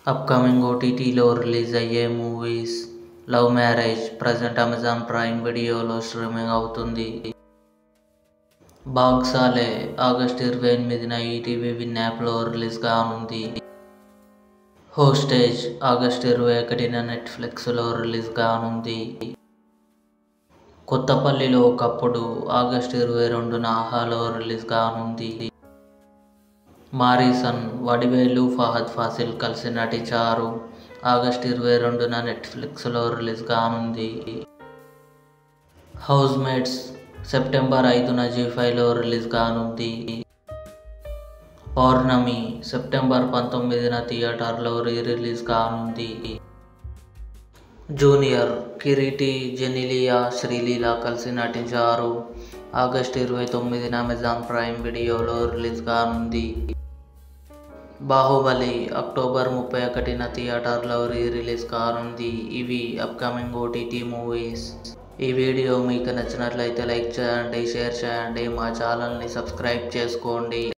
Upcoming ఓటీటీలో release అయ్యే movies. Love marriage present Amazon prime వీడియోలో స్ట్రీమింగ్ అవుతుంది. బాగ్సాలే ఆగస్టు 28న ఈటీవీ విన్ యాప్లో రిలీజ్ కానుంది. హోస్టేజ్ ఆగస్టు 21న నెట్ఫ్లిక్స్లో రిలీజ్ కానుంది. కొత్తపల్లిలో ఒకప్పుడు ఆగస్టు 22న ఆహాలో రిలీజ్ కానుంది. మారీసన్ వడివేలు ఫహద్ ఫాసిల్ కలిసి నటించారు. ఆగస్టు 22న నెట్ఫ్లిక్స్లో రిలీజ్ కానుంది. హౌస్ మేట్స్ సెప్టెంబర్ 5న జీ5లో రిలీజ్ కానుంది. పౌర్ణమి సెప్టెంబర్ 19న థియేటర్లో రిలీజ్ కానుంది. జూనియర్ కిరీటి, జెనీలియా, శ్రీలీల కలిసి నటించారు. ఆగస్టు 29న అమెజాన్ ప్రైమ్ వీడియోలో రిలీజ్ కానుంది. బాహుబలి అక్టోబర్ 31న థియేటర్లో రిలీజ్ కానుంది. ఇవి అప్కమింగ్ ఓటీటీ మూవీస్. ఈ వీడియో మీకు నచ్చినట్లయితే లైక్ చేయండి, షేర్ చేయండి, మా ఛానల్ని సబ్స్క్రైబ్ చేసుకోండి.